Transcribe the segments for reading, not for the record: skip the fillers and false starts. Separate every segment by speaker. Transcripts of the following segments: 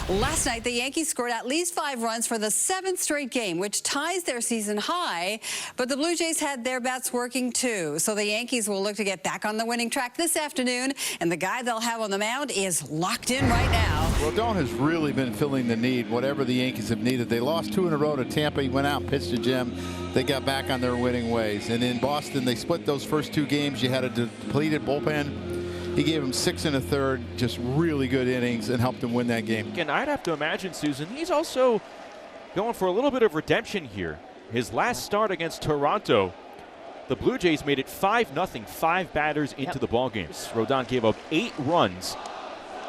Speaker 1: Last night, the Yankees scored at least 5 runs for the 7th straight game, which ties their season high. But the Blue Jays had their bats working too. So the Yankees will look to get back on the winning track this afternoon. And the guy they'll have on the mound is locked in right now.
Speaker 2: Rodon has really been filling the need, whatever the Yankees have needed. They lost 2 in a row to Tampa. He went out and pitched to Jim. They got back on their winning ways. And in Boston, they split those first 2 games. You had a depleted bullpen. He gave him 6 1/3, just really good innings, and helped him win that game.
Speaker 3: And I'd have to imagine, Susan, he's also going for a little bit of redemption here. His last start against Toronto, the Blue Jays made it 5-0, 5 batters into the ballgame. Rodon gave up 8 runs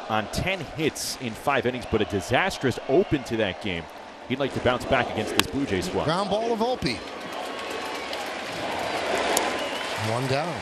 Speaker 3: on 10 hits in 5 innings, but a disastrous open to that game. He'd like to bounce back against this Blue Jays squad.
Speaker 4: Ground ball to Volpe. 1 down.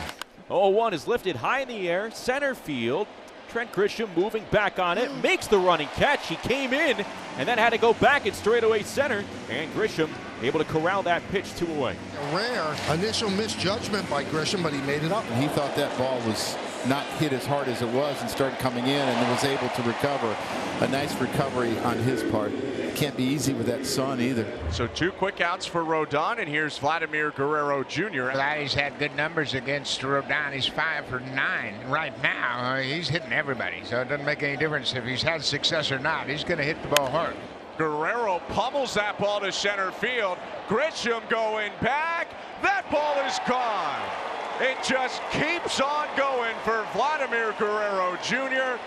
Speaker 3: 0-1 is lifted high in the air, center field. Trent Grisham moving back on it, makes the running catch. He came in and then had to go back in straightaway center. And Grisham able to corral that pitch 2 away.
Speaker 4: A rare initial misjudgment by Grisham, but he made it up.
Speaker 2: He thought that ball was not hit as hard as it was and started coming in and was able to recover. A nice recovery on his part. Can't be easy with that sun either.
Speaker 5: So 2 quick outs for Rodon, and here's Vladimir Guerrero Jr.
Speaker 6: He's had good numbers against Rodon. He's 5 for 9 right now. He's hitting everybody, so it doesn't make any difference if he's had success or not. He's going to hit the ball hard.
Speaker 5: Guerrero pummels that ball to center field. Grisham going back. That ball is gone. It just keeps on going for Vladimir Guerrero Jr.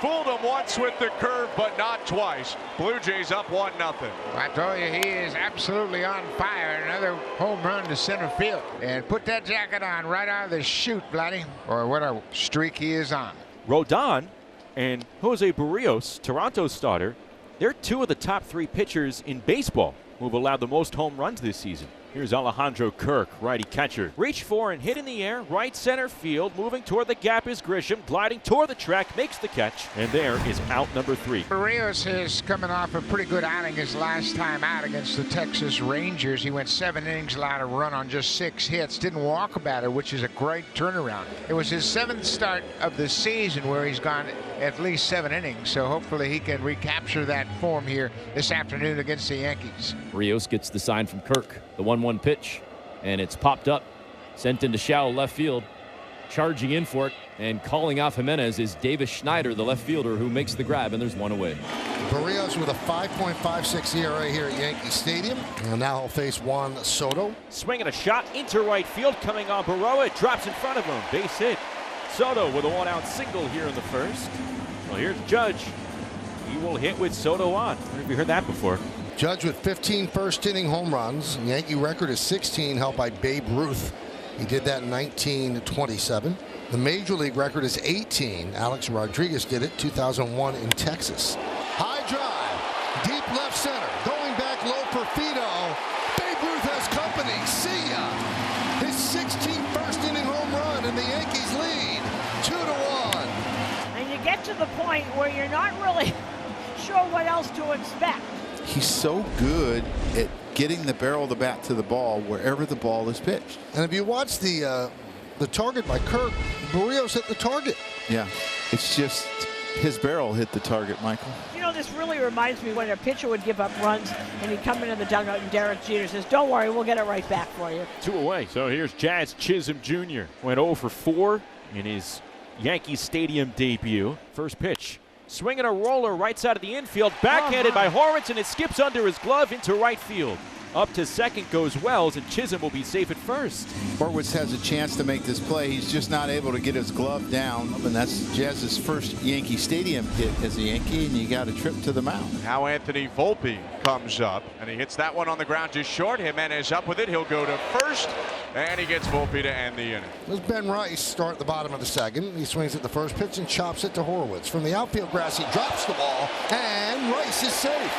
Speaker 5: Fooled him once with the curve, but not twice. Blue Jays up 1-0.
Speaker 6: I told you, he is absolutely on fire. Another home run to center field. And put that jacket on right out of the chute, Vladdy. Or what a streak he is on.
Speaker 3: Rodon and Jose Barrios, Toronto starter, they're 2 of the top 3 pitchers in baseball who have allowed the most home runs this season. Here's Alejandro Kirk, righty catcher. Reach for and hit in the air, right center field. Moving toward the gap is Grisham, gliding toward the track, makes the catch, and there is out number 3.
Speaker 6: Barrios is coming off a pretty good outing his last time out against the Texas Rangers. He went 7 innings, allowed a run on just 6 hits. Didn't walk a batter, which is a great turnaround. It was his 7th start of the season where he's gone at least 7 innings, so hopefully he can recapture that form here this afternoon against the Yankees.
Speaker 7: Rios gets the sign from Kirk, the 1-1 pitch, and it's popped up, sent into shallow left field. Charging in for it and calling off Jimenez is Davis Schneider, the left fielder, who makes the grab, and there's 1 away.
Speaker 4: Barrios with a 5.56 ERA here at Yankee Stadium. And now he'll face Juan Soto.
Speaker 3: Swinging a shot into right field, coming on Baroa. It drops in front of him. Base hit. Soto with a 1-out single here in the first. Well, here's Judge. He will hit with Soto on. Have you heard that before?
Speaker 4: Judge with 15 first-inning home runs. Yankee record is 16, helped by Babe Ruth. He did that in 1927. The Major League record is 18. Alex Rodriguez did it 2001 in Texas. High drive, deep left center, going back low for Fido. Babe Ruth has company. See ya. His 16th first-inning home run, and the Yankees lead 2-1.
Speaker 8: And you get to the point where you're not really sure what else to expect.
Speaker 2: He's so good at getting the barrel of the bat to the ball wherever the ball is pitched.
Speaker 4: And if you watch the target by Kirk, Barrios hit the target.
Speaker 2: Yeah, it's just his barrel hit the target, Michael.
Speaker 8: You know, this really reminds me when a pitcher would give up runs and he'd come into the dugout and Derek Jeter says, "Don't worry, we'll get it right back for you."
Speaker 3: 2 away. So here's Jazz Chisholm Jr. Went 0 for 4 in his Yankee Stadium debut. First pitch. Swinging a roller right side of the infield. Backhanded by Horwitz, and it skips under his glove into right field. Up to second goes Wells, and Chisholm will be safe at first.
Speaker 2: Horwitz has a chance to make this play. He's just not able to get his glove down. And that's Jazz's first Yankee Stadium hit as a Yankee, and you got a trip to the mound.
Speaker 5: Now Anthony Volpe comes up, and he hits that one on the ground just short. Jimenez up with it. He'll go to first, and he gets Volpe to end the inning.
Speaker 4: There's Ben Rice start at the bottom of the second. He swings at the first pitch and chops it to Horwitz. From the outfield grass, he drops the ball, and Rice is safe.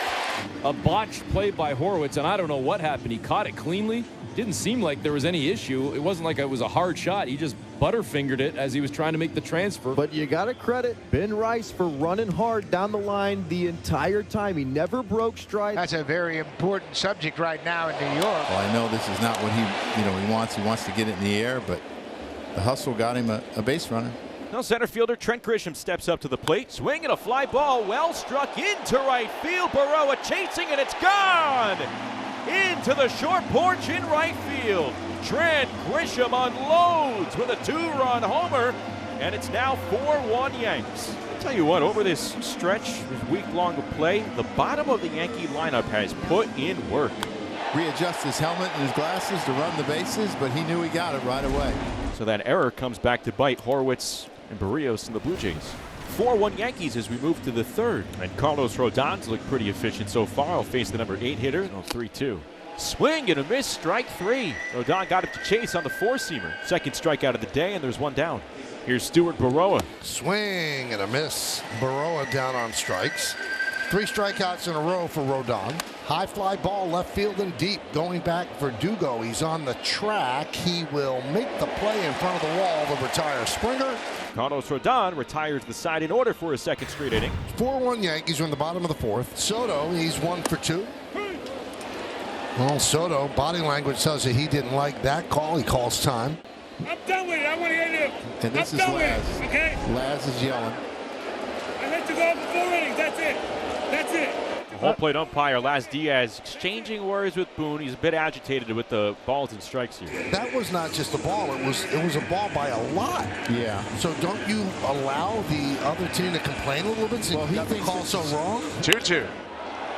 Speaker 7: A botched play by Horwitz, and I don't know what happened. He caught it cleanly. Didn't seem like there was any issue. It wasn't like it was a hard shot. He just butterfingered it as he was trying to make the transfer.
Speaker 9: But you got to credit Ben Rice for running hard down the line the entire time. He never broke stride.
Speaker 6: That's a very important subject right now in New York.
Speaker 2: Well, I know this is not what he wants. He wants to get it in the air, but the hustle got him a base runner.
Speaker 3: Now center fielder Trent Grisham steps up to the plate, swinging a fly ball, well struck into right field. Baroa chasing, and it's gone! Into the short porch in right field. Trent Grisham unloads with a 2-run homer, and it's now 4-1 Yanks. I'll tell you what, over this stretch, this week-long of play, the bottom of the Yankee lineup has put in work.
Speaker 2: Readjust his helmet and his glasses to run the bases, but he knew he got it right away.
Speaker 3: So that error comes back to bite Horwitz and Barrios and the Blue Jays. 4-1 Yankees as we move to the third. And Carlos Rodon's looked pretty efficient so far. He'll face the number 8 hitter on 3-2. Swing and a miss, strike 3. Rodon got it to Chase on the 4-seamer. Second strikeout of the day, and there's one down. Here's Stuart Baroa.
Speaker 4: Swing and a miss. Baroa down on strikes. 3 strikeouts in a row for Rodon. High fly ball left field and deep. Going back for Dugo. He's on the track. He will make the play in front of the wall to retire Springer.
Speaker 3: Carlos Rodon retires the side in order for his second straight inning.
Speaker 4: 4-1 Yankees are in the bottom of the 4th. Soto, he's 1 for 2. Well, Soto, body language tells you he didn't like that call. He calls time.
Speaker 10: I'm done with it. I want to hear you.
Speaker 2: And this
Speaker 10: I'm
Speaker 2: is
Speaker 10: done
Speaker 2: Laz.
Speaker 10: with it, okay?
Speaker 2: Laz is yelling.
Speaker 10: I let you go for 4 innings. That's it. That's it.
Speaker 3: Home plate umpire Laz Diaz exchanging words with Boone. He's a bit agitated with the balls and strikes here.
Speaker 4: That was not just a ball. It was a ball by a lot.
Speaker 2: Yeah.
Speaker 4: So don't you allow the other team to complain a little bit? So he got the call so wrong.
Speaker 5: 2-2.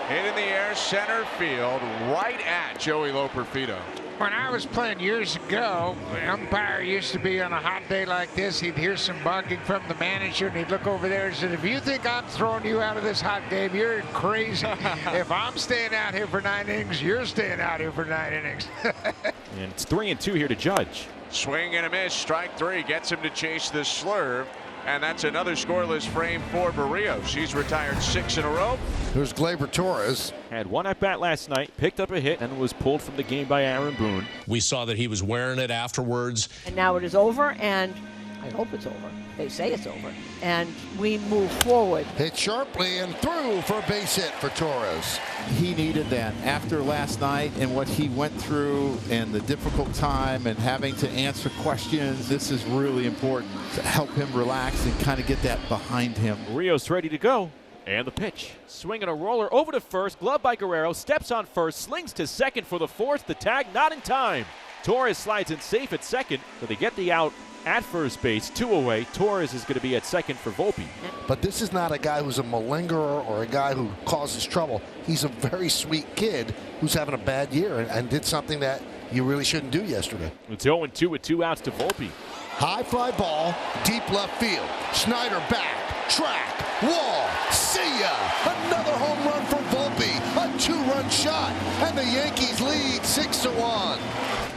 Speaker 5: Hit in the air, center field, right at Joey Loperfido.
Speaker 6: When I was playing years ago, the umpire used to be on a hot day like this. He'd hear some barking from the manager, and he'd look over there and said, if you think I'm throwing you out of this hot game, you're crazy. If I'm staying out here for 9 innings, you're staying out here for 9 innings.
Speaker 3: And it's 3-2 here to Judge.
Speaker 5: Swing and a miss, strike 3, gets him to chase the slurve. And that's another scoreless frame for Barrios. She's retired 6 in a row.
Speaker 4: Here's Gleyber Torres.
Speaker 3: Had one at bat last night, picked up a hit, and was pulled from the game by Aaron Boone.
Speaker 11: We saw that he was wearing it afterwards.
Speaker 8: And now it is over, and I hope it's over. They say it's over. And we move forward.
Speaker 4: Hit sharply and through for a base hit for Torres.
Speaker 2: He needed that after last night and what he went through and the difficult time and having to answer questions. This is really important to help him relax and kind of get that behind him.
Speaker 3: Rios ready to go. And the pitch. Swinging a roller over to first. Glove by Guerrero. Steps on first. Slings to second for the 4th. The tag not in time. Torres slides in safe at second. So they get the out at first base. 2 away. Torres is going to be at second for Volpe.
Speaker 4: But this is not a guy who's a malingerer or a guy who causes trouble. He's a very sweet kid who's having a bad year and did something that you really shouldn't do yesterday.
Speaker 3: It's 0-2 with 2 outs to Volpe.
Speaker 4: High fly ball, deep left field. Schneider back, track, wall. See ya! Another home run for Volpe. A 2-run shot, and the Yankees lead 6-1.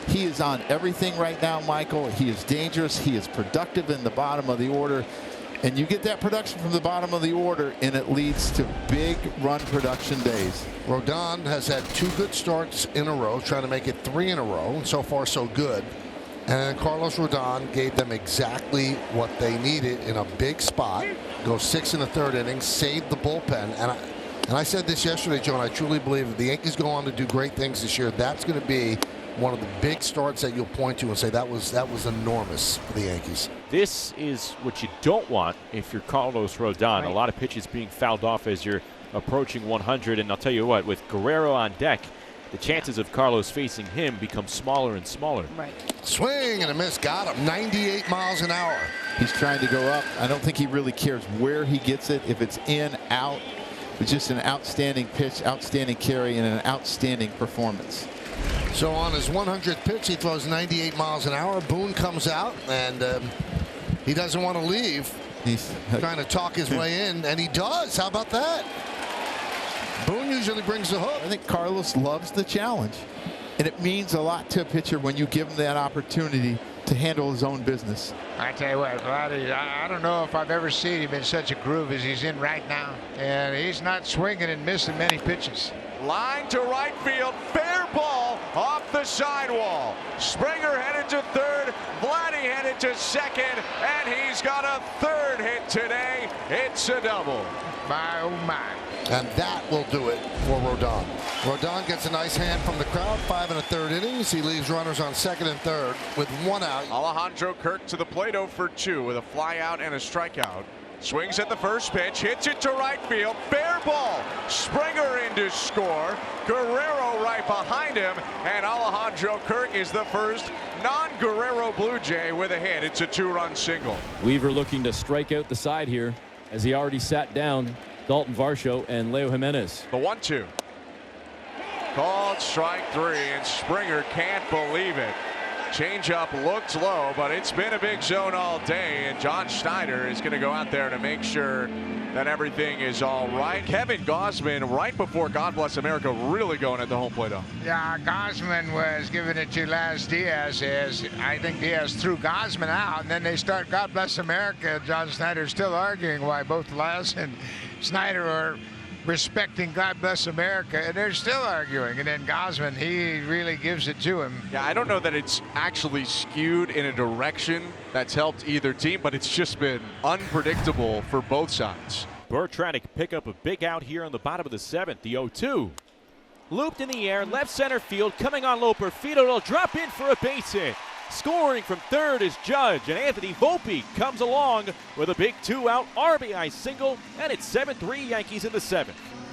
Speaker 2: He is on everything right now, Michael. He is dangerous. He is productive in the bottom of the order. And you get that production from the bottom of the order, and it leads to big run production days.
Speaker 4: Rodon has had 2 good starts in a row, trying to make it 3 in a row, and so far so good. And Carlos Rodon gave them exactly what they needed in a big spot. Go 6 in the 3rd inning, saved the bullpen. And I said this yesterday, Joe, and I truly believe if the Yankees go on to do great things this year, that's going to be one of the big starts that you'll point to and say that was enormous for the Yankees.
Speaker 3: This is what you don't want if you're Carlos Rodon.
Speaker 8: Right.
Speaker 3: A lot of pitches being fouled off as you're approaching 100. And I'll tell you what, with Guerrero on deck, the chances of Carlos facing him become smaller and smaller.
Speaker 8: Right.
Speaker 4: Swing and a miss. Got him. 98 miles an hour.
Speaker 2: He's trying to go up. I don't think he really cares where he gets it. If it's in, out. It's just an outstanding pitch, outstanding carry, and an outstanding performance.
Speaker 4: So on his 100th pitch, he throws 98 miles an hour. Boone comes out, and he doesn't want to leave.
Speaker 2: He's
Speaker 4: trying to talk his way in, and he does. How about that? Boone usually brings the hook.
Speaker 2: I think Carlos loves the challenge, and it means a lot to a pitcher when you give him that opportunity to handle his own business.
Speaker 6: I tell you what, Vladdy, I don't know if I've ever seen him in such a groove as he's in right now. And he's not swinging and missing many pitches.
Speaker 5: Line to right field, fair ball off the sidewall. Springer headed to 3rd, Vladdy headed to 2nd, and he's got a 3rd hit today. It's a double.
Speaker 6: My, oh my.
Speaker 4: And that will do it for Rodon. Rodon gets a nice hand from the crowd. 5 1/3 innings. He leaves runners on second and third with 1 out.
Speaker 5: Alejandro Kirk to the plate 0 for 2 with a fly out and a strikeout. Swings at the first pitch, hits it to right field, fair ball. Springer in to score. Guerrero right behind him, and Alejandro Kirk is the first non-Guerrero Blue Jay with a hit. It's a 2-run single.
Speaker 7: Weaver looking to strike out the side here as he already sat down Dalton Varsho and Leo Jimenez.
Speaker 5: The 1-2. Called strike 3, and Springer can't believe it. Changeup looked low, but it's been a big zone all day, and John Schneider is going to go out there to make sure that everything is all right. Kevin Gausman, right before God Bless America, really going at the home plate.
Speaker 6: Yeah, Gausman was giving it to Laz Diaz. As I think Diaz threw Gausman out, and then they start God Bless America. John Schneider still arguing why both Laz and Schneider are respecting God Bless America, and they're still arguing. And then Gausman, he really gives it to him.
Speaker 5: Yeah, I don't know that it's actually skewed in a direction that's helped either team, but it's just been unpredictable for both sides.
Speaker 3: Burr trying to pick up a big out here on the bottom of the 7th. The 0-2. Looped in the air, left center field, coming on low. Perfito will drop in for a base hit. Scoring from third is Judge, and Anthony Volpe comes along with a big 2-out RBI single, and it's 7-3 Yankees in the 7th.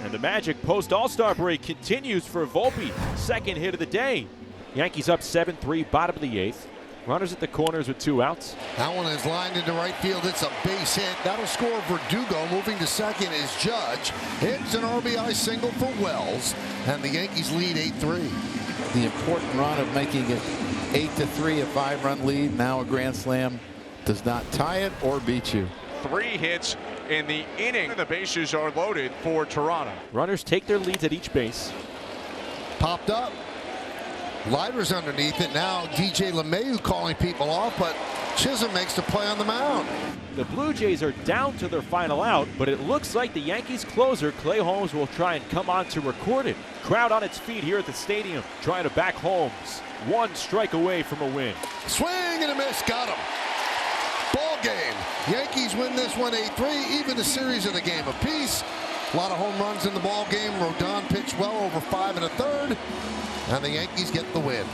Speaker 3: And the magic post All-Star break continues for Volpe, second hit of the day. Yankees up 7-3, bottom of the 8th. Runners at the corners with 2 outs.
Speaker 4: That one is lined into right field. It's a base hit. That'll score Verdugo. Moving to second is Judge. Hits an RBI single for Wells, and the Yankees lead 8-3.
Speaker 2: The important run of making it 8-3, a 5-run lead. Now a grand slam does not tie it or beat you.
Speaker 5: 3 hits in the inning. The bases are loaded for Toronto.
Speaker 3: Runners take their leads at each base.
Speaker 4: Popped up. Leiter's underneath it. Now DJ LeMahieu calling people off, but Chisholm makes the play on the mound.
Speaker 3: The Blue Jays are down to their final out, but it looks like the Yankees closer, Clay Holmes, will try and come on to record it. Crowd on its feet here at the stadium, trying to back Holmes. 1 strike away from a win.
Speaker 4: Swing and a miss, got him. Ball game. Yankees win this one 8-3, even the series of the game apiece. A lot of home runs in the ball game. Rodon pitched well over 5 1/3, and the Yankees get the win.